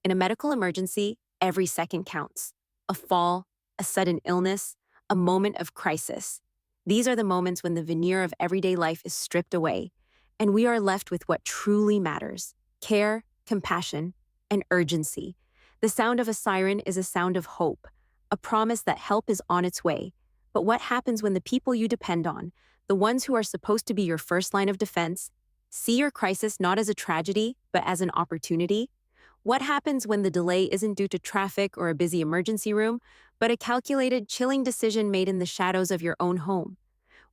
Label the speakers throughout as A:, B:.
A: In a medical emergency, every second counts. A fall, a sudden illness, a moment of crisis. These are the moments when the veneer of everyday life is stripped away, and we are left with what truly matters: care, compassion, and urgency. The sound of a siren is a sound of hope, a promise that help is on its way. But what happens when the people you depend on, the ones who are supposed to be your first line of defense, see your crisis not as a tragedy, but as an opportunity? What happens when the delay isn't due to traffic or a busy emergency room, but a calculated, chilling decision made in the shadows of your own home?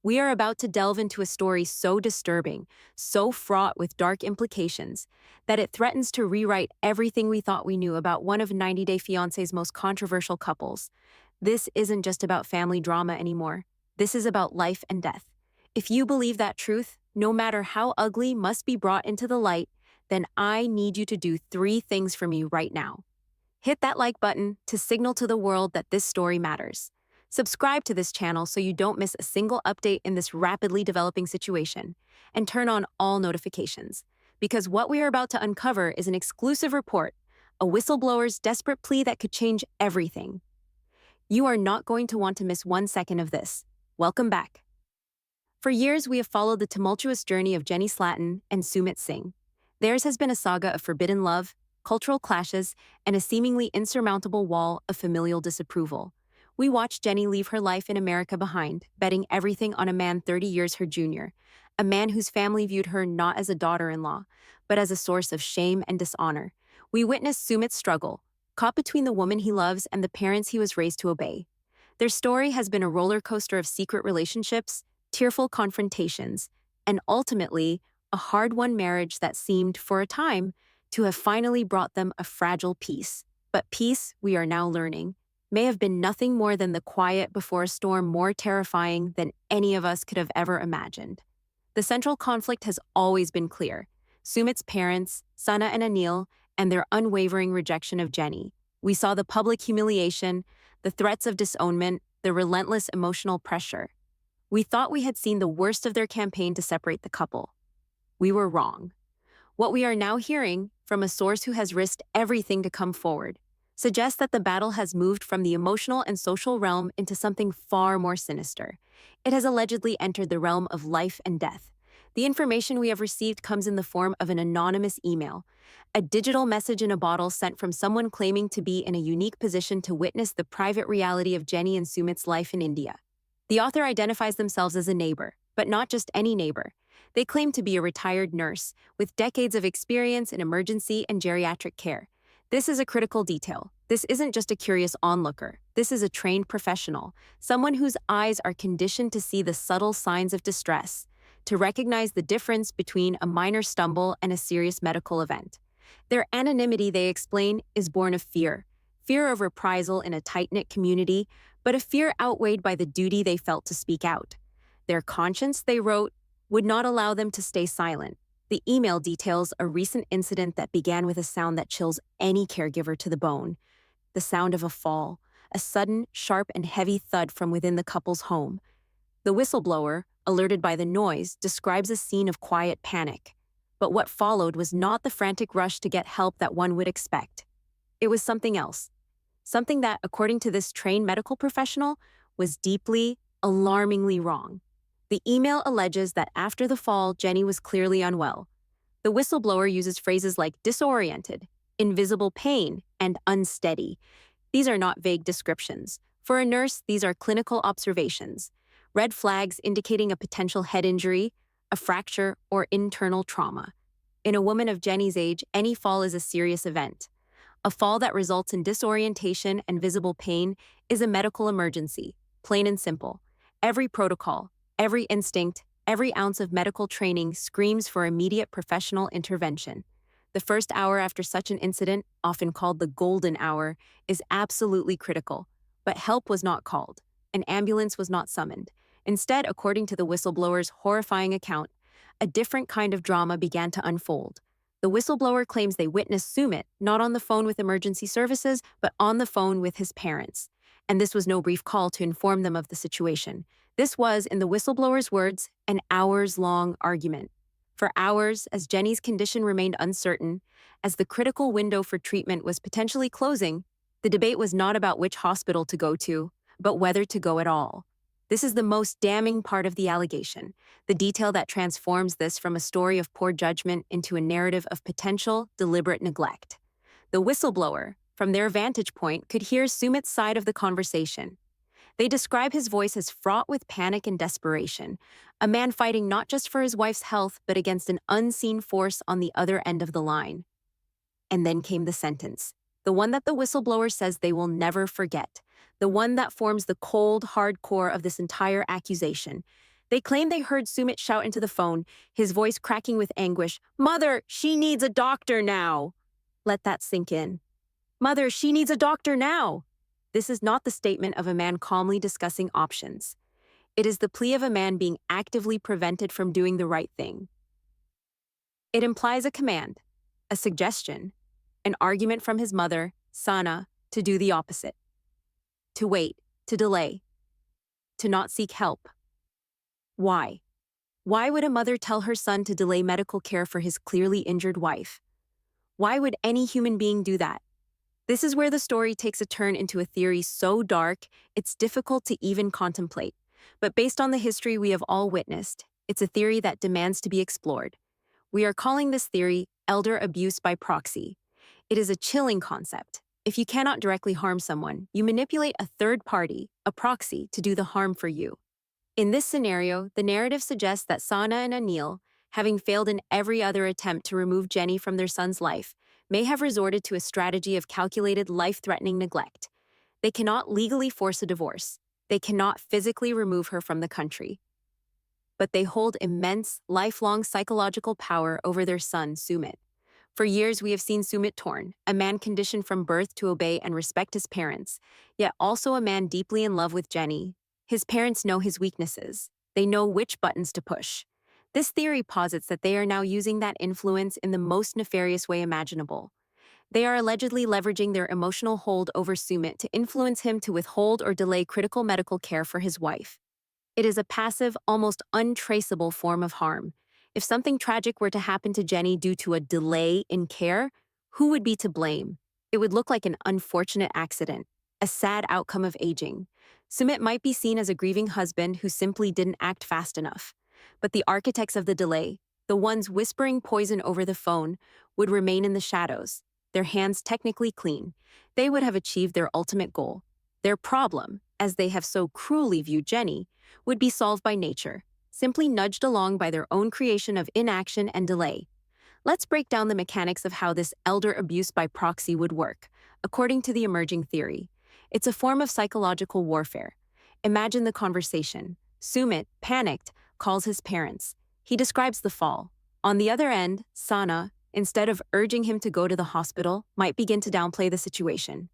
A: We are about to delve into a story so disturbing, so fraught with dark implications, that it threatens to rewrite everything we thought we knew about one of 90 Day Fiancé's most controversial couples. This isn't just about family drama anymore. This is about life and death. If you believe that truth, no matter how ugly, must be brought into the light, then I need you to do 3 things for me right now. Hit that like button to signal to the world that this story matters. Subscribe to this channel so you don't miss a single update in this rapidly developing situation. And turn on all notifications, because what we are about to uncover is an exclusive report, a whistleblower's desperate plea that could change everything. You are not going to want to miss 1 second of this. Welcome back. For years, we have followed the tumultuous journey of Jenny Slatten and Sumit Singh. Theirs has been a saga of forbidden love, cultural clashes, and a seemingly insurmountable wall of familial disapproval. We watched Jenny leave her life in America behind, betting everything on a man 30 years her junior, a man whose family viewed her not as a daughter-in-law, but as a source of shame and dishonor. We witnessed Sumit's struggle, caught between the woman he loves and the parents he was raised to obey. Their story has been a roller coaster of secret relationships, tearful confrontations, and ultimately, a hard-won marriage that seemed, for a time, to have finally brought them a fragile peace. But peace, we are now learning, may have been nothing more than the quiet before a storm more terrifying than any of us could have ever imagined. The central conflict has always been clear: Sumit's parents, Sahna and Anil, and their unwavering rejection of Jenny. We saw the public humiliation, the threats of disownment, the relentless emotional pressure. We thought we had seen the worst of their campaign to separate the couple. We were wrong. What we are now hearing, from a source who has risked everything to come forward, suggests that the battle has moved from the emotional and social realm into something far more sinister. It has allegedly entered the realm of life and death. The information we have received comes in the form of an anonymous email, a digital message in a bottle sent from someone claiming to be in a unique position to witness the private reality of Jenny and Sumit's life in India. The author identifies themselves as a neighbor, but not just any neighbor. They claim to be a retired nurse with decades of experience in emergency and geriatric care. This is a critical detail. This isn't just a curious onlooker. This is a trained professional, someone whose eyes are conditioned to see the subtle signs of distress, to recognize the difference between a minor stumble and a serious medical event. Their anonymity, they explain, is born of fear of reprisal in a tight-knit community, but a fear outweighed by the duty they felt to speak out. Their conscience, they wrote, would not allow them to stay silent. The email details a recent incident that began with a sound that chills any caregiver to the bone: the sound of a fall, a sudden, sharp, and heavy thud from within the couple's home. The whistleblower, alerted by the noise, describes a scene of quiet panic. But what followed was not the frantic rush to get help that one would expect. It was something else. Something that, according to this trained medical professional, was deeply, alarmingly wrong. The email alleges that after the fall, Jenny was clearly unwell. The whistleblower uses phrases like disoriented, invisible pain, and unsteady. These are not vague descriptions. For a nurse, these are clinical observations, red flags indicating a potential head injury, a fracture, or internal trauma. In a woman of Jenny's age, any fall is a serious event. A fall that results in disorientation and visible pain is a medical emergency, plain and simple. Every protocol, every instinct, every ounce of medical training screams for immediate professional intervention. The first hour after such an incident, often called the golden hour, is absolutely critical. But help was not called. An ambulance was not summoned. Instead, according to the whistleblower's horrifying account, a different kind of drama began to unfold. The whistleblower claims they witnessed Sumit not on the phone with emergency services, but on the phone with his parents. And this was no brief call to inform them of the situation. This was, in the whistleblower's words, an hours-long argument. For hours, as Jenny's condition remained uncertain, as the critical window for treatment was potentially closing, the debate was not about which hospital to go to, but whether to go at all. This is the most damning part of the allegation, the detail that transforms this from a story of poor judgment into a narrative of potential, deliberate neglect. The whistleblower, from their vantage point, could hear Sumit's side of the conversation. They describe his voice as fraught with panic and desperation, a man fighting not just for his wife's health, but against an unseen force on the other end of the line. And then came the sentence, the one that the whistleblower says they will never forget, the one that forms the cold, hard core of this entire accusation. They claim they heard Sumit shout into the phone, his voice cracking with anguish, "Mother, she needs a doctor now!" Let that sink in. "Mother, she needs a doctor now!" This is not the statement of a man calmly discussing options. It is the plea of a man being actively prevented from doing the right thing. It implies a command, a suggestion, an argument from his mother, Sahna, to do the opposite. To wait, to delay, to not seek help. Why? Why would a mother tell her son to delay medical care for his clearly injured wife? Why would any human being do that? This is where the story takes a turn into a theory so dark, it's difficult to even contemplate. But based on the history we have all witnessed, it's a theory that demands to be explored. We are calling this theory elder abuse by proxy. It is a chilling concept. If you cannot directly harm someone, you manipulate a third party, a proxy, to do the harm for you. In this scenario, the narrative suggests that Sahna and Anil, having failed in every other attempt to remove Jenny from their son's life, may have resorted to a strategy of calculated life-threatening neglect. They cannot legally force a divorce. They cannot physically remove her from the country. But they hold immense, lifelong psychological power over their son, Sumit. For years, we have seen Sumit torn, a man conditioned from birth to obey and respect his parents, yet also a man deeply in love with Jenny. His parents know his weaknesses. They know which buttons to push. This theory posits that they are now using that influence in the most nefarious way imaginable. They are allegedly leveraging their emotional hold over Sumit to influence him to withhold or delay critical medical care for his wife. It is a passive, almost untraceable form of harm. If something tragic were to happen to Jenny due to a delay in care, who would be to blame? It would look like an unfortunate accident, a sad outcome of aging. Sumit might be seen as a grieving husband who simply didn't act fast enough. But the architects of the delay, the ones whispering poison over the phone, would remain in the shadows, their hands technically clean. They would have achieved their ultimate goal. Their problem, as they have so cruelly viewed Jenny, would be solved by nature, simply nudged along by their own creation of inaction and delay. Let's break down the mechanics of how this elder abuse by proxy would work, according to the emerging theory. It's a form of psychological warfare. Imagine the conversation. Sumit, panicked, calls his parents. He describes the fall. On the other end, Sahna, instead of urging him to go to the hospital, might begin to downplay the situation.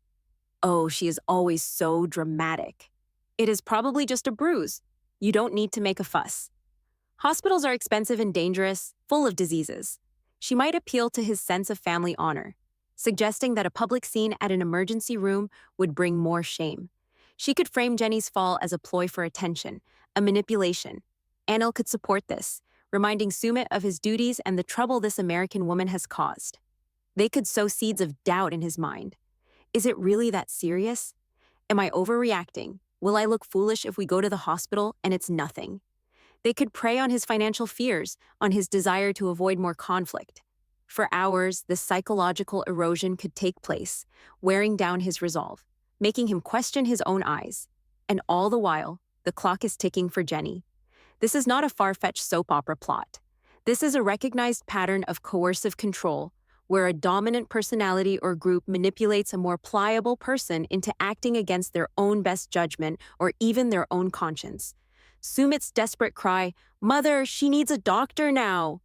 A: "Oh, she is always so dramatic. It is probably just a bruise. You don't need to make a fuss. Hospitals are expensive and dangerous, full of diseases." She might appeal to his sense of family honor, suggesting that a public scene at an emergency room would bring more shame. She could frame Jenny's fall as a ploy for attention, a manipulation. Anil could support this, reminding Sumit of his duties and the trouble this American woman has caused. They could sow seeds of doubt in his mind. Is it really that serious? Am I overreacting? Will I look foolish if we go to the hospital and it's nothing? They could prey on his financial fears, on his desire to avoid more conflict. For hours, this psychological erosion could take place, wearing down his resolve, making him question his own eyes. And all the while, the clock is ticking for Jenny. This is not a far-fetched soap opera plot. This is a recognized pattern of coercive control, where a dominant personality or group manipulates a more pliable person into acting against their own best judgment or even their own conscience. Sumit's desperate cry, "Mother, she needs a doctor now,"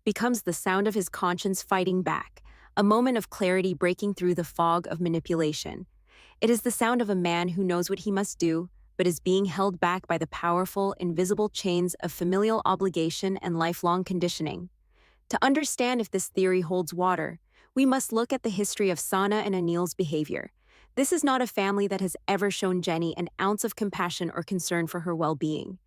A: becomes the sound of his conscience fighting back, a moment of clarity breaking through the fog of manipulation. It is the sound of a man who knows what he must do, but is being held back by the powerful, invisible chains of familial obligation and lifelong conditioning. To understand if this theory holds water, we must look at the history of Sahna and Anil's behavior. This is not a family that has ever shown Jenny an ounce of compassion or concern for her well-being.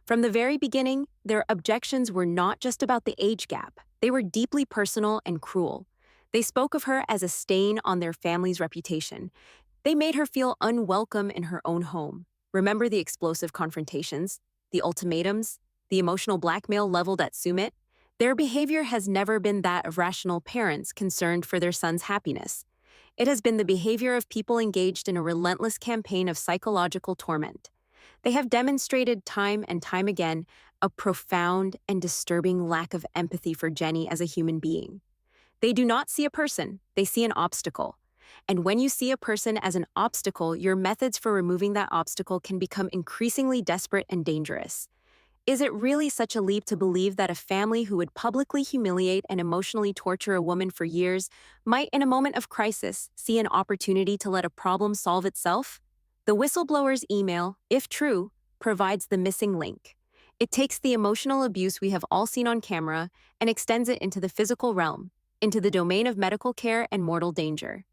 A: From the very beginning, their objections were not just about the age gap, they were deeply personal and cruel. They spoke of her as a stain on their family's reputation. They made her feel unwelcome in her own home. Remember the explosive confrontations, the ultimatums, the emotional blackmail leveled at Sumit? Their behavior has never been that of rational parents concerned for their son's happiness. It has been the behavior of people engaged in a relentless campaign of psychological torment. They have demonstrated time and time again a profound and disturbing lack of empathy for Jenny as a human being. They do not see a person, they see an obstacle. And when you see a person as an obstacle, your methods for removing that obstacle can become increasingly desperate and dangerous. Is it really such a leap to believe that a family who would publicly humiliate and emotionally torture a woman for years might, in a moment of crisis, see an opportunity to let a problem solve itself? The whistleblower's email, if true, provides the missing link. It takes the emotional abuse we have all seen on camera and extends it into the physical realm, into the domain of medical care and mortal danger.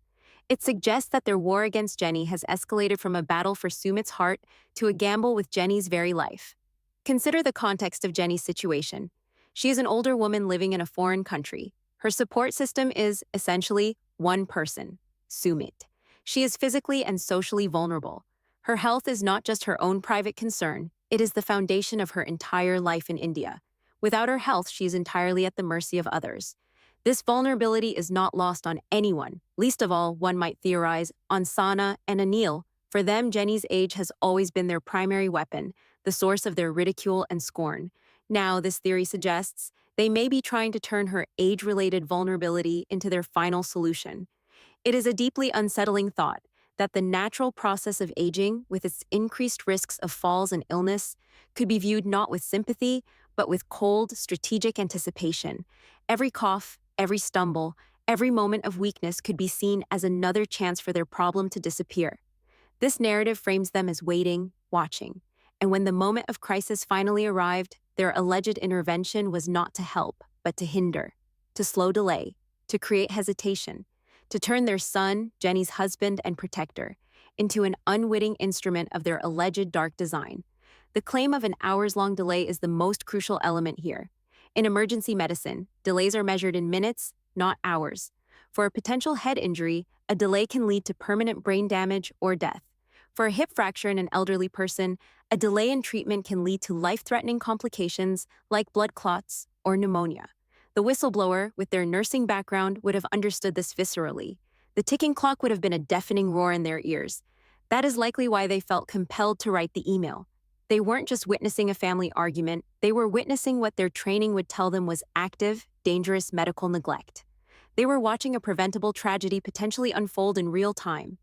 A: It suggests that their war against Jenny has escalated from a battle for Sumit's heart to a gamble with Jenny's very life. Consider the context of Jenny's situation. She is an older woman living in a foreign country. Her support system is, essentially, one person, Sumit. She is physically and socially vulnerable. Her health is not just her own private concern, it is the foundation of her entire life in India. Without her health, she is entirely at the mercy of others. This vulnerability is not lost on anyone, least of all, one might theorize, on Sahna and Anil. For them, Jenny's age has always been their primary weapon, the source of their ridicule and scorn. Now, this theory suggests they may be trying to turn her age-related vulnerability into their final solution. It is a deeply unsettling thought that the natural process of aging, with its increased risks of falls and illness, could be viewed not with sympathy, but with cold, strategic anticipation. Every cough, every stumble, every moment of weakness could be seen as another chance for their problem to disappear. This narrative frames them as waiting, watching. And when the moment of crisis finally arrived, their alleged intervention was not to help, but to hinder, to slow delay, to create hesitation, to turn their son, Jenny's husband and protector, into an unwitting instrument of their alleged dark design. The claim of an hours-long delay is the most crucial element here. In emergency medicine, delays are measured in minutes, not hours. For a potential head injury, a delay can lead to permanent brain damage or death. For a hip fracture in an elderly person, a delay in treatment can lead to life-threatening complications like blood clots or pneumonia. The whistleblower, with their nursing background, would have understood this viscerally. The ticking clock would have been a deafening roar in their ears. That is likely why they felt compelled to write the email. They weren't just witnessing a family argument, they were witnessing what their training would tell them was active, dangerous medical neglect. They were watching a preventable tragedy potentially unfold in real time.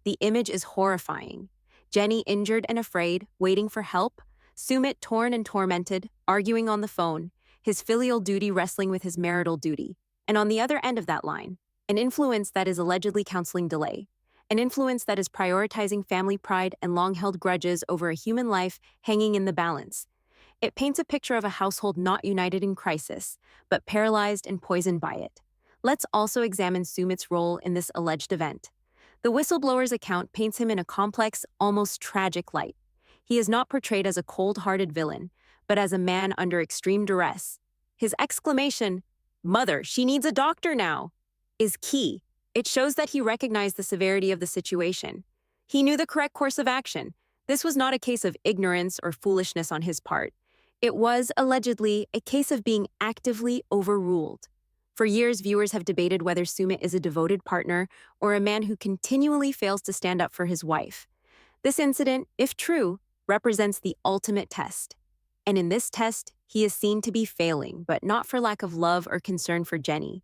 A: The image is horrifying. Jenny injured and afraid, waiting for help. Sumit torn and tormented, arguing on the phone, his filial duty wrestling with his marital duty. And on the other end of that line, an influence that is allegedly counseling delay. An influence that is prioritizing family pride and long-held grudges over a human life hanging in the balance. It paints a picture of a household not united in crisis, but paralyzed and poisoned by it. Let's also examine Sumit's role in this alleged event. The whistleblower's account paints him in a complex, almost tragic light. He is not portrayed as a cold-hearted villain, but as a man under extreme duress. His exclamation, "Mother, she needs a doctor now," is key. It shows that he recognized the severity of the situation. He knew the correct course of action. This was not a case of ignorance or foolishness on his part. It was, allegedly, a case of being actively overruled. For years, viewers have debated whether Sumit is a devoted partner or a man who continually fails to stand up for his wife. This incident, if true, represents the ultimate test. And in this test, he is seen to be failing, but not for lack of love or concern for Jenny.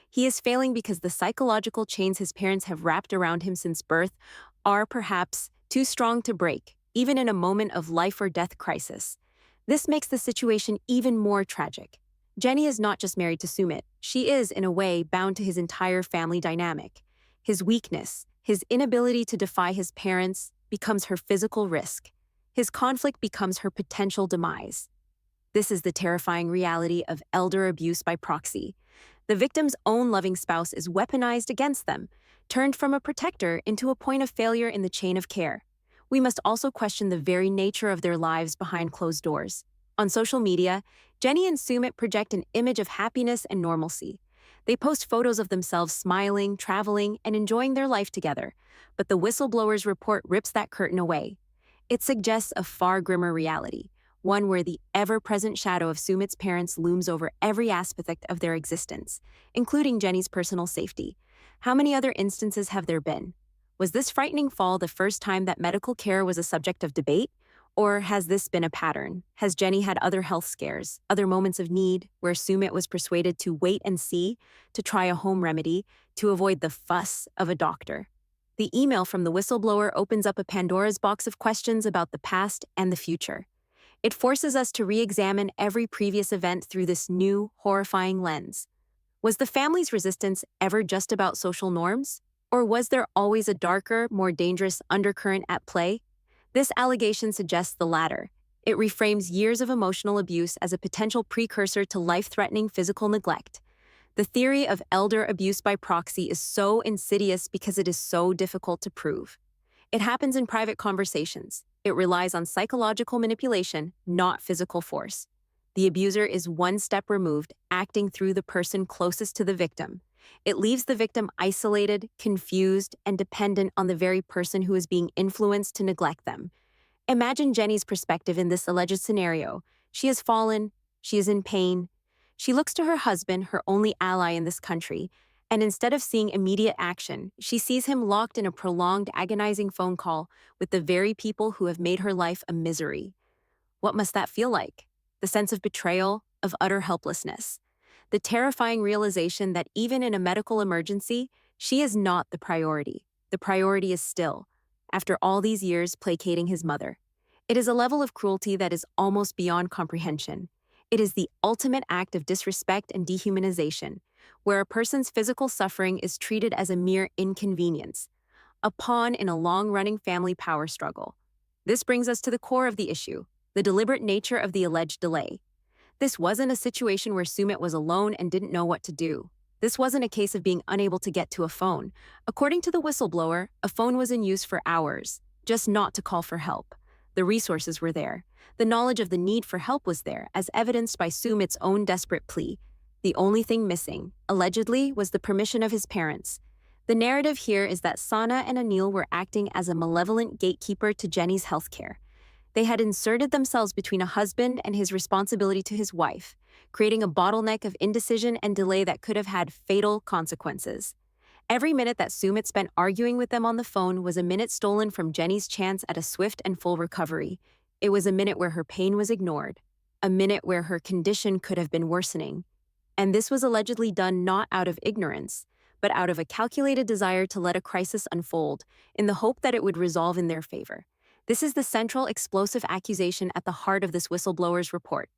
A: He is failing because the psychological chains his parents have wrapped around him since birth are perhaps too strong to break, even in a moment of life or death crisis. This makes the situation even more tragic. Jenny is not just married to Sumit. She is, in a way, bound to his entire family dynamic. His weakness, his inability to defy his parents, becomes her physical risk. His conflict becomes her potential demise. This is the terrifying reality of elder abuse by proxy. The victim's own loving spouse is weaponized against them, turned from a protector into a point of failure in the chain of care. We must also question the very nature of their lives behind closed doors. On social media, Jenny and Sumit project an image of happiness and normalcy. They post photos of themselves smiling, traveling, and enjoying their life together, but the whistleblower's report rips that curtain away. It suggests a far grimmer reality, one where the ever-present shadow of Sumit's parents looms over every aspect of their existence, including Jenny's personal safety. How many other instances have there been? Was this frightening fall the first time that medical care was a subject of debate? Or has this been a pattern? Has Jenny had other health scares, other moments of need where Sumit was persuaded to wait and see, to try a home remedy, to avoid the fuss of a doctor? The email from the whistleblower opens up a Pandora's box of questions about the past and the future. It forces us to re-examine every previous event through this new, horrifying lens. Was the family's resistance ever just about social norms? Or was there always a darker, more dangerous undercurrent at play? This allegation suggests the latter. It reframes years of emotional abuse as a potential precursor to life-threatening physical neglect. The theory of elder abuse by proxy is so insidious because it is so difficult to prove. It happens in private conversations. It relies on psychological manipulation, not physical force. The abuser is one step removed, acting through the person closest to the victim. It leaves the victim isolated, confused, and dependent on the very person who is being influenced to neglect them. Imagine Jenny's perspective in this alleged scenario. She has fallen, she is in pain. She looks to her husband, her only ally in this country, and instead of seeing immediate action, she sees him locked in a prolonged, agonizing phone call with the very people who have made her life a misery. What must that feel like? The sense of betrayal, of utter helplessness. The terrifying realization that even in a medical emergency, she is not the priority. The priority is still, after all these years, placating his mother. It is a level of cruelty that is almost beyond comprehension. It is the ultimate act of disrespect and dehumanization, where a person's physical suffering is treated as a mere inconvenience, a pawn in a long-running family power struggle. This brings us to the core of the issue, the deliberate nature of the alleged delay. This wasn't a situation where Sumit was alone and didn't know what to do. This wasn't a case of being unable to get to a phone. According to the whistleblower, a phone was in use for hours, just not to call for help. The resources were there. The knowledge of the need for help was there, as evidenced by Sumit's own desperate plea. The only thing missing, allegedly, was the permission of his parents. The narrative here is that Sahna and Anil were acting as a malevolent gatekeeper to Jenny's healthcare. They had inserted themselves between a husband and his responsibility to his wife, creating a bottleneck of indecision and delay that could have had fatal consequences. Every minute that Sumit spent arguing with them on the phone was a minute stolen from Jenny's chance at a swift and full recovery. It was a minute where her pain was ignored, a minute where her condition could have been worsening. And this was allegedly done not out of ignorance, but out of a calculated desire to let a crisis unfold, in the hope that it would resolve in their favor. This is the central explosive accusation at the heart of this whistleblower's report.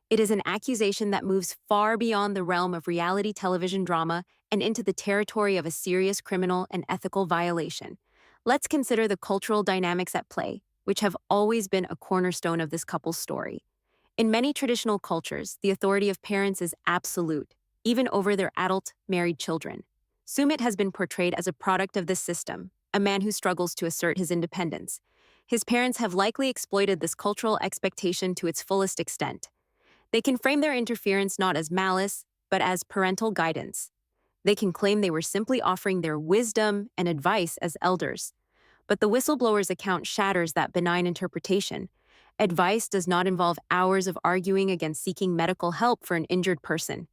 A: It is an accusation that moves far beyond the realm of reality television drama and into the territory of a serious criminal and ethical violation. Let's consider the cultural dynamics at play, which have always been a cornerstone of this couple's story. In many traditional cultures, the authority of parents is absolute, even over their adult, married children. Sumit has been portrayed as a product of this system, a man who struggles to assert his independence. His parents have likely exploited this cultural expectation to its fullest extent. They can frame their interference not as malice, but as parental guidance. They can claim they were simply offering their wisdom and advice as elders. But the whistleblower's account shatters that benign interpretation. Advice does not involve hours of arguing against seeking medical help for an injured person.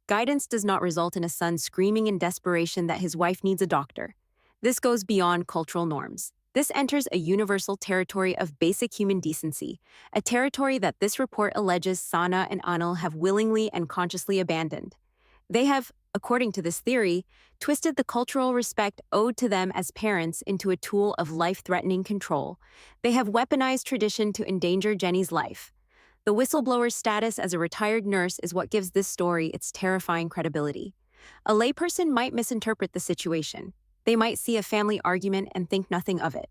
A: Guidance does not result in a son screaming in desperation that his wife needs a doctor. This goes beyond cultural norms. This enters a universal territory of basic human decency, a territory that this report alleges Sahna and Anil have willingly and consciously abandoned. They have, according to this theory, twisted the cultural respect owed to them as parents into a tool of life-threatening control. They have weaponized tradition to endanger Jenny's life. The whistleblower's status as a retired nurse is what gives this story its terrifying credibility. A layperson might misinterpret the situation. They might see a family argument and think nothing of it.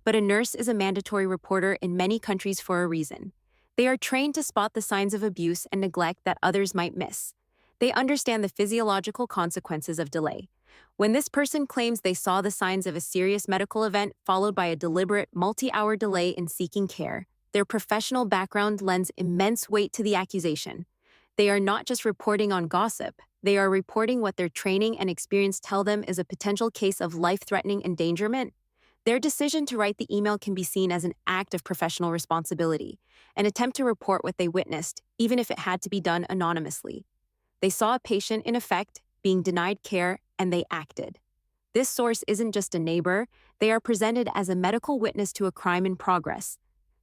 A: But a nurse is a mandatory reporter in many countries for a reason. They are trained to spot the signs of abuse and neglect that others might miss. They understand the physiological consequences of delay. When this person claims they saw the signs of a serious medical event followed by a deliberate multi-hour delay in seeking care, Their professional background lends immense weight to the accusation. They are not just reporting on gossip, they are reporting what their training and experience tell them is a potential case of life-threatening endangerment. Their decision to write the email can be seen as an act of professional responsibility, an attempt to report what they witnessed, even if it had to be done anonymously. They saw a patient, in effect, being denied care, and they acted. This source isn't just a neighbor, they are presented as a medical witness to a crime in progress.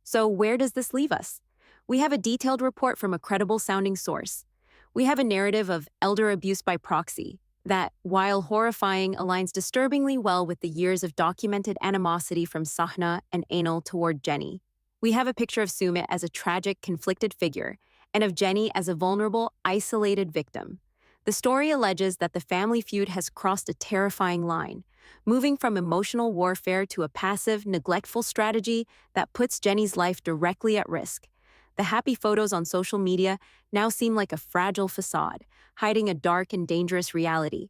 A: So where does this leave us? We have a detailed report from a credible-sounding source. We have a narrative of elder abuse by proxy that, while horrifying, aligns disturbingly well with the years of documented animosity from Sahna and Anil toward Jenny. We have a picture of Sumit as a tragic, conflicted figure, and of Jenny as a vulnerable, isolated victim. The story alleges that the family feud has crossed a terrifying line, moving from emotional warfare to a passive, neglectful strategy that puts Jenny's life directly at risk. The happy photos on social media now seem like a fragile facade, hiding a dark and dangerous reality.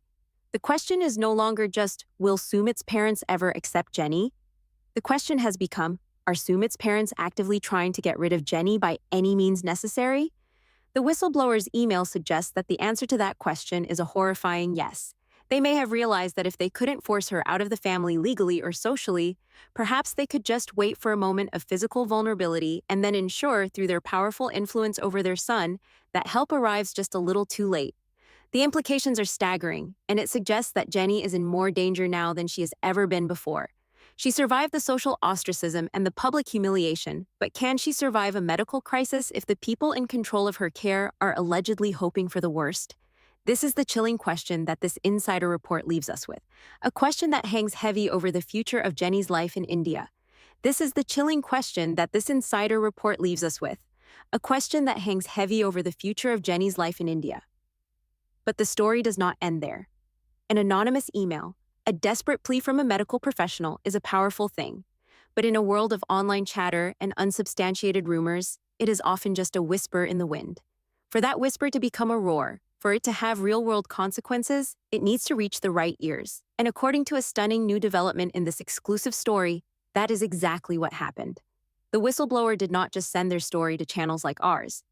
A: The question is no longer just, will Sumit's parents ever accept Jenny? The question has become, are Sumit's parents actively trying to get rid of Jenny by any means necessary? The whistleblower's email suggests that the answer to that question is a horrifying yes. They may have realized that if they couldn't force her out of the family legally or socially, perhaps they could just wait for a moment of physical vulnerability and then ensure, through their powerful influence over their son, that help arrives just a little too late. The implications are staggering, and it suggests that Jenny is in more danger now than she has ever been before. She survived the social ostracism and the public humiliation, but can she survive a medical crisis if the people in control of her care are allegedly hoping for the worst? This is the chilling question that this insider report leaves us with, a question that hangs heavy over the future of Jenny's life in India. This is the chilling question that this insider report leaves us with, a question that hangs heavy over the future of Jenny's life in India. But the story does not end there. An anonymous email, a desperate plea from a medical professional, is a powerful thing. But in a world of online chatter and unsubstantiated rumors, it is often just a whisper in the wind. For that whisper to become a roar, for it to have real-world consequences, it needs to reach the right ears. And according to a stunning new development in this exclusive story, that is exactly what happened. The whistleblower did not just send their story to channels like ours.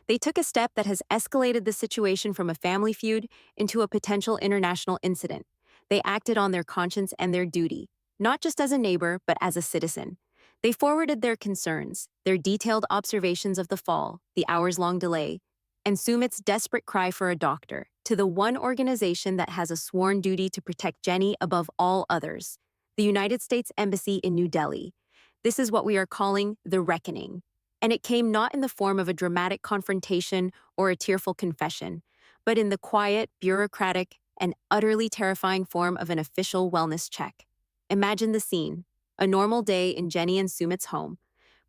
A: They took a step that has escalated the situation from a family feud into a potential international incident. They acted on their conscience and their duty, not just as a neighbor, but as a citizen. They forwarded their concerns, their detailed observations of the fall, the hours-long delay, and Sumit's desperate cry for a doctor, to the one organization that has a sworn duty to protect Jenny above all others, the United States Embassy in New Delhi. This is what we are calling the reckoning. And it came not in the form of a dramatic confrontation or a tearful confession, but in the quiet, bureaucratic, and utterly terrifying form of an official wellness check. Imagine the scene, a normal day in Jenny and Sumit's home.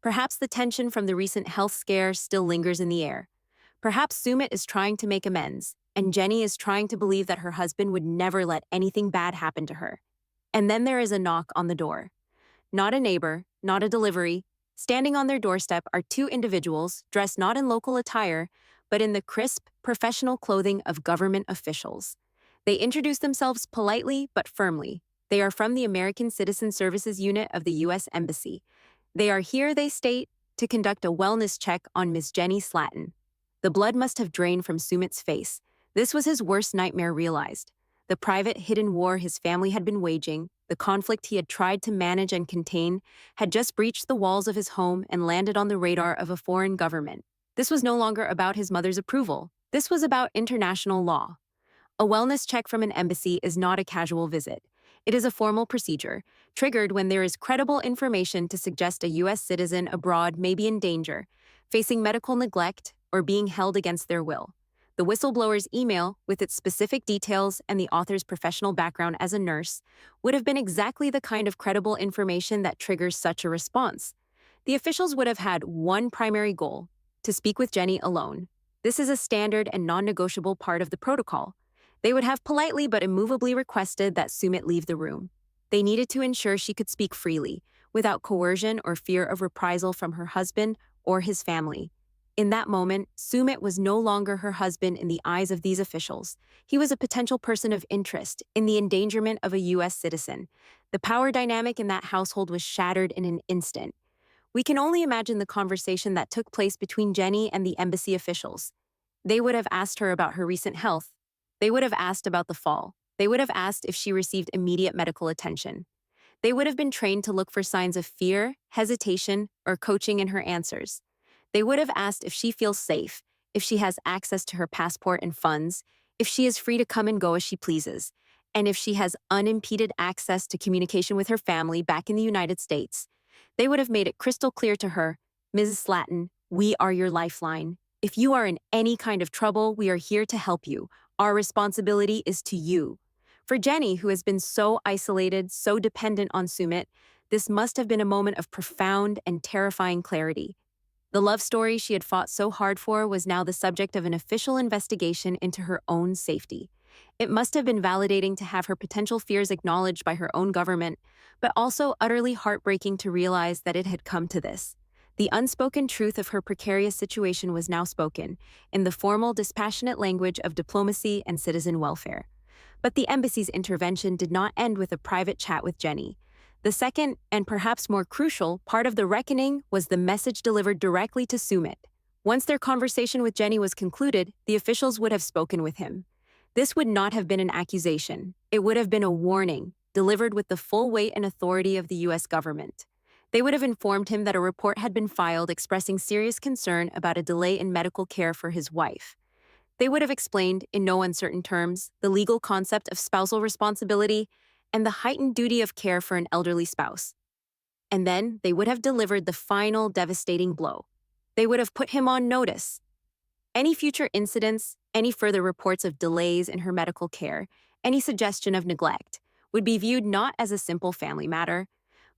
A: Perhaps the tension from the recent health scare still lingers in the air. Perhaps Sumit is trying to make amends, and Jenny is trying to believe that her husband would never let anything bad happen to her. And then there is a knock on the door. Not a neighbor, not a delivery. Standing on their doorstep are two individuals dressed not in local attire, but in the crisp, professional clothing of government officials. They introduce themselves politely but firmly. They are from the American Citizen Services Unit of the U.S. Embassy. They are here, they state, to conduct a wellness check on Miss Jenny Slatten. The blood must have drained from Sumit's face. This was his worst nightmare realized. The private, hidden war his family had been waging, the conflict he had tried to manage and contain, had just breached the walls of his home and landed on the radar of a foreign government. This was no longer about his mother's approval. This was about international law. A wellness check from an embassy is not a casual visit. It is a formal procedure, triggered when there is credible information to suggest a U.S. citizen abroad may be in danger, facing medical neglect, or being held against their will. The whistleblower's email, with its specific details and the author's professional background as a nurse, would have been exactly the kind of credible information that triggers such a response. The officials would have had one primary goal: to speak with Jenny alone. This is a standard and non-negotiable part of the protocol. They would have politely but immovably requested that Sumit leave the room. They needed to ensure she could speak freely, without coercion or fear of reprisal from her husband or his family. In that moment, Sumit was no longer her husband in the eyes of these officials. He was a potential person of interest in the endangerment of a U.S. citizen. The power dynamic in that household was shattered in an instant. We can only imagine the conversation that took place between Jenny and the embassy officials. They would have asked her about her recent health. They would have asked about the fall. They would have asked if she received immediate medical attention. They would have been trained to look for signs of fear, hesitation, or coaching in her answers. They would have asked if she feels safe, if she has access to her passport and funds, if she is free to come and go as she pleases, and if she has unimpeded access to communication with her family back in the United States. They would have made it crystal clear to her, Mrs. Slatten, we are your lifeline. If you are in any kind of trouble, we are here to help you. Our responsibility is to you. For Jenny, who has been so isolated, so dependent on Sumit, this must have been a moment of profound and terrifying clarity. The love story she had fought so hard for was now the subject of an official investigation into her own safety. It must have been validating to have her potential fears acknowledged by her own government, but also utterly heartbreaking to realize that it had come to this. The unspoken truth of her precarious situation was now spoken, in the formal, dispassionate language of diplomacy and citizen welfare. But the embassy's intervention did not end with a private chat with Jenny. The second, and perhaps more crucial, part of the reckoning was the message delivered directly to Sumit. Once their conversation with Jenny was concluded, the officials would have spoken with him. This would not have been an accusation. It would have been a warning, delivered with the full weight and authority of the U.S. government. They would have informed him that a report had been filed expressing serious concern about a delay in medical care for his wife. They would have explained, in no uncertain terms, the legal concept of spousal responsibility and the heightened duty of care for an elderly spouse. And then they would have delivered the final devastating blow. They would have put him on notice. Any future incidents, any further reports of delays in her medical care, any suggestion of neglect, would be viewed not as a simple family matter,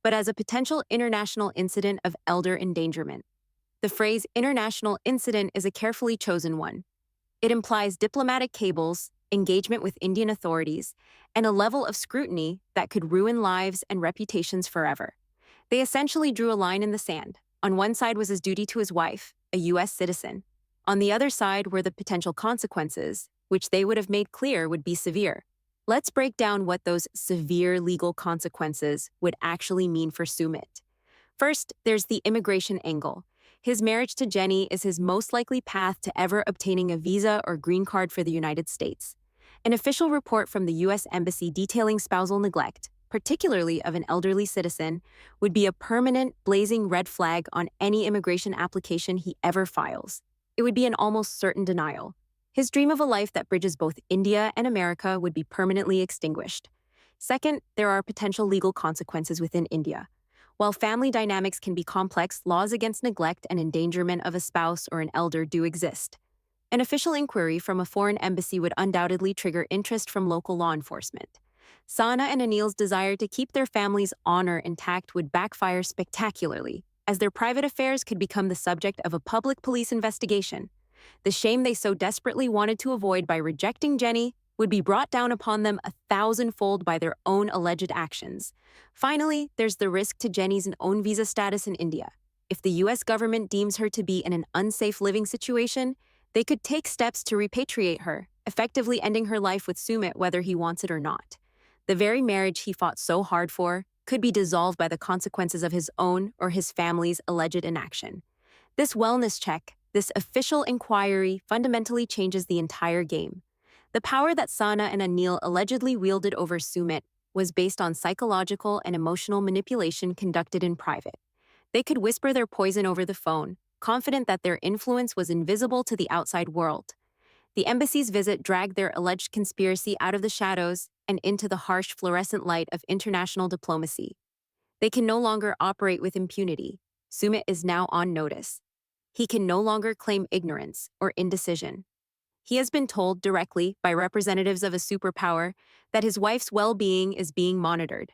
A: but as a potential international incident of elder endangerment. The phrase international incident is a carefully chosen one. It implies diplomatic cables, engagement with Indian authorities, and a level of scrutiny that could ruin lives and reputations forever. They essentially drew a line in the sand. On one side was his duty to his wife, a U.S. citizen. On the other side were the potential consequences, which they would have made clear would be severe. Let's break down what those severe legal consequences would actually mean for Sumit. First, there's the immigration angle. His marriage to Jenny is his most likely path to ever obtaining a visa or green card for the United States. An official report from the U.S. Embassy detailing spousal neglect, particularly of an elderly citizen, would be a permanent, blazing red flag on any immigration application he ever files. It would be an almost certain denial. His dream of a life that bridges both India and America would be permanently extinguished. Second, there are potential legal consequences within India. While family dynamics can be complex, laws against neglect and endangerment of a spouse or an elder do exist. An official inquiry from a foreign embassy would undoubtedly trigger interest from local law enforcement. Sahna and Anil's desire to keep their family's honor intact would backfire spectacularly, as their private affairs could become the subject of a public police investigation. The shame they so desperately wanted to avoid by rejecting Jenny would be brought down upon them 1,000-fold by their own alleged actions. Finally, there's the risk to Jenny's own visa status in India. If the U.S. government deems her to be in an unsafe living situation, they could take steps to repatriate her, effectively ending her life with Sumit whether he wants it or not. The very marriage he fought so hard for could be dissolved by the consequences of his own or his family's alleged inaction. This wellness check, this official inquiry, fundamentally changes the entire game. The power that Sahna and Anil allegedly wielded over Sumit was based on psychological and emotional manipulation conducted in private. They could whisper their poison over the phone, confident that their influence was invisible to the outside world. The embassy's visit dragged their alleged conspiracy out of the shadows and into the harsh fluorescent light of international diplomacy. They can no longer operate with impunity. Sumit is now on notice. He can no longer claim ignorance or indecision. He has been told directly by representatives of a superpower that his wife's well-being is being monitored.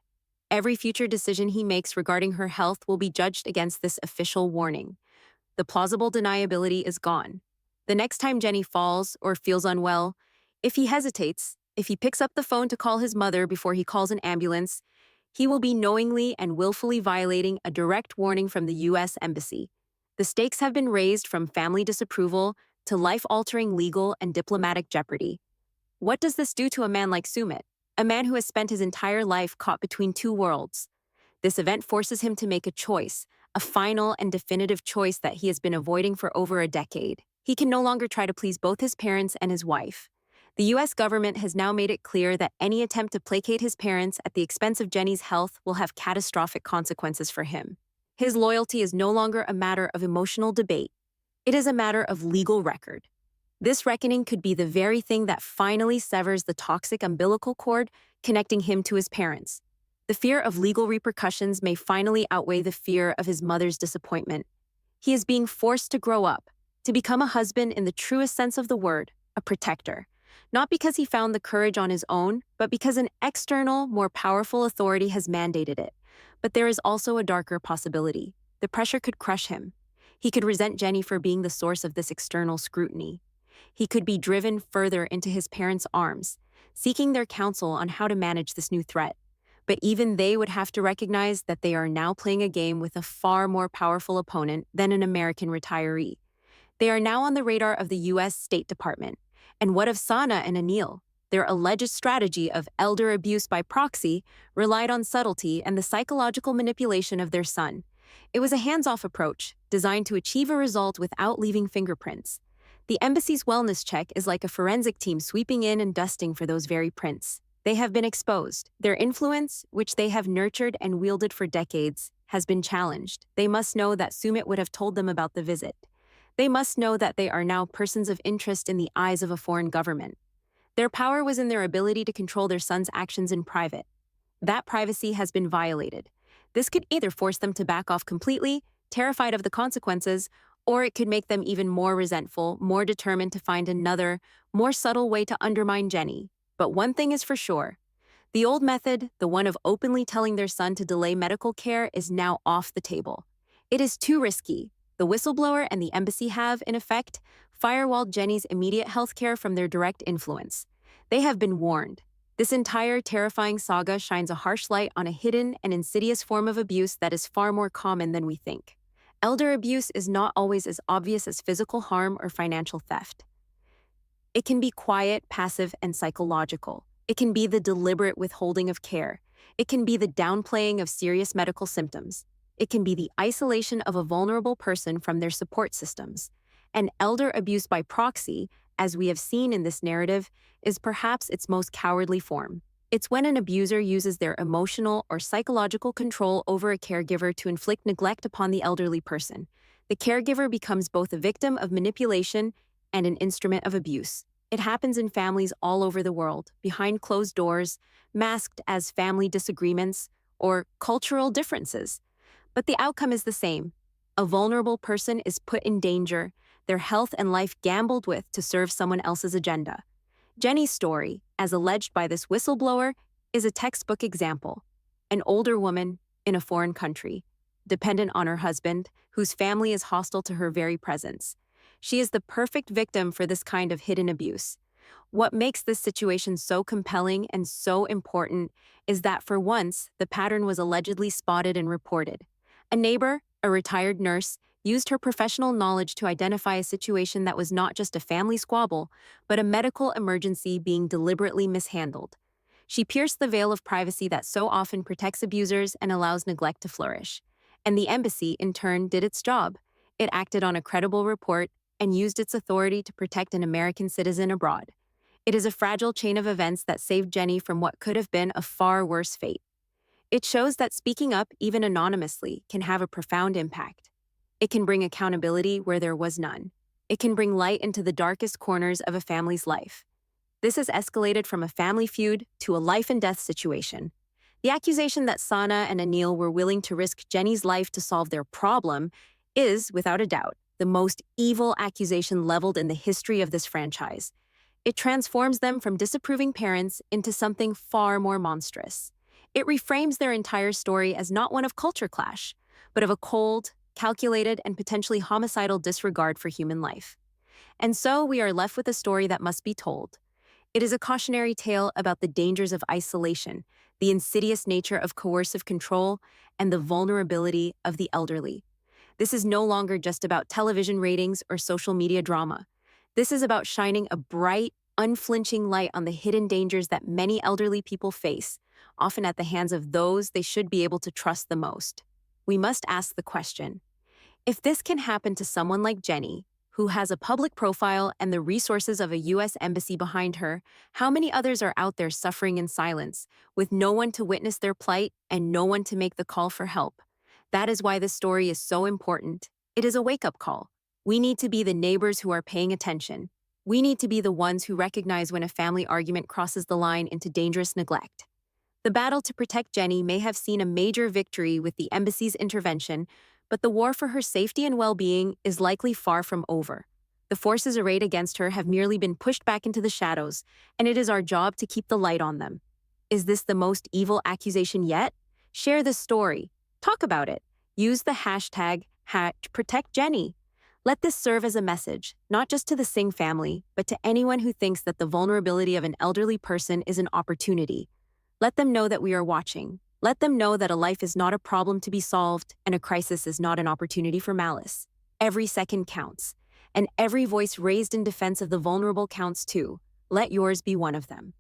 A: Every future decision he makes regarding her health will be judged against this official warning. The plausible deniability is gone. The next time Jenny falls or feels unwell, if he hesitates, if he picks up the phone to call his mother before he calls an ambulance, he will be knowingly and willfully violating a direct warning from the U.S. Embassy. The stakes have been raised from family disapproval to life-altering legal and diplomatic jeopardy. What does this do to a man like Sumit, a man who has spent his entire life caught between two worlds? This event forces him to make a choice, a final and definitive choice that he has been avoiding for over a decade. He can no longer try to please both his parents and his wife. The U.S. government has now made it clear that any attempt to placate his parents at the expense of Jenny's health will have catastrophic consequences for him. His loyalty is no longer a matter of emotional debate. It is a matter of legal record. This reckoning could be the very thing that finally severs the toxic umbilical cord connecting him to his parents. The fear of legal repercussions may finally outweigh the fear of his mother's disappointment. He is being forced to grow up, to become a husband in the truest sense of the word, a protector. Not because he found the courage on his own, but because an external, more powerful authority has mandated it. But there is also a darker possibility. The pressure could crush him. He could resent Jenny for being the source of this external scrutiny. He could be driven further into his parents' arms, seeking their counsel on how to manage this new threat. But even they would have to recognize that they are now playing a game with a far more powerful opponent than an American retiree. They are now on the radar of the U.S. State Department. And what of Sahna and Anil? Their alleged strategy of elder abuse by proxy relied on subtlety and the psychological manipulation of their son. It was a hands-off approach, designed to achieve a result without leaving fingerprints. The embassy's wellness check is like a forensic team sweeping in and dusting for those very prints. They have been exposed. Their influence, which they have nurtured and wielded for decades, has been challenged. They must know that Sumit would have told them about the visit. They must know that they are now persons of interest in the eyes of a foreign government. Their power was in their ability to control their son's actions in private. That privacy has been violated. This could either force them to back off completely, terrified of the consequences, or it could make them even more resentful, more determined to find another, more subtle way to undermine Jenny. But one thing is for sure. The old method, the one of openly telling their son to delay medical care, is now off the table. It is too risky. The whistleblower and the embassy have, in effect, firewalled Jenny's immediate health care from their direct influence. They have been warned. This entire terrifying saga shines a harsh light on a hidden and insidious form of abuse that is far more common than we think. Elder abuse is not always as obvious as physical harm or financial theft. It can be quiet, passive, and psychological. It can be the deliberate withholding of care. It can be the downplaying of serious medical symptoms. It can be the isolation of a vulnerable person from their support systems. And elder abuse by proxy, as we have seen in this narrative, is perhaps its most cowardly form. It's when an abuser uses their emotional or psychological control over a caregiver to inflict neglect upon the elderly person. The caregiver becomes both a victim of manipulation and an instrument of abuse. It happens in families all over the world, behind closed doors, masked as family disagreements or cultural differences. But the outcome is the same. A vulnerable person is put in danger, their health and life gambled with to serve someone else's agenda. Jenny's story, as alleged by this whistleblower, is a textbook example. An older woman in a foreign country, dependent on her husband, whose family is hostile to her very presence. She is the perfect victim for this kind of hidden abuse. What makes this situation so compelling and so important is that for once, the pattern was allegedly spotted and reported. A neighbor, a retired nurse, used her professional knowledge to identify a situation that was not just a family squabble, but a medical emergency being deliberately mishandled. She pierced the veil of privacy that so often protects abusers and allows neglect to flourish. And the embassy, in turn, did its job. It acted on a credible report and used its authority to protect an American citizen abroad. It is a fragile chain of events that saved Jenny from what could have been a far worse fate. It shows that speaking up, even anonymously, can have a profound impact. It can bring accountability where there was none. It can bring light into the darkest corners of a family's life. This has escalated from a family feud to a life-and-death situation. The accusation that Sahna and Anil were willing to risk Jenny's life to solve their problem is, without a doubt, the most evil accusation leveled in the history of this franchise. It transforms them from disapproving parents into something far more monstrous. It reframes their entire story as not one of culture clash, but of a cold, calculated, and potentially homicidal disregard for human life. And so we are left with a story that must be told. It is a cautionary tale about the dangers of isolation, the insidious nature of coercive control, and the vulnerability of the elderly. This is no longer just about television ratings or social media drama. This is about shining a bright, unflinching light on the hidden dangers that many elderly people face, often at the hands of those they should be able to trust the most. we must ask the question, if this can happen to someone like Jenny, who has a public profile and the resources of a U.S. embassy behind her, how many others are out there suffering in silence, with no one to witness their plight and no one to make the call for help? That is why this story is so important. It is a wake-up call. We need to be the neighbors who are paying attention. We need to be the ones who recognize when a family argument crosses the line into dangerous neglect. The battle to protect Jenny may have seen a major victory with the embassy's intervention, but the war for her safety and well-being is likely far from over. The forces arrayed against her have merely been pushed back into the shadows, and it is our job to keep the light on them. Is this the most evil accusation yet? Share this story. Talk about it. Use the hashtag #ProtectJenny. Let this serve as a message, not just to the Singh family, but to anyone who thinks that the vulnerability of an elderly person is an opportunity. Let them know that we are watching. Let them know that a life is not a problem to be solved and a crisis is not an opportunity for malice. Every second counts, and every voice raised in defense of the vulnerable counts too. Let yours be one of them.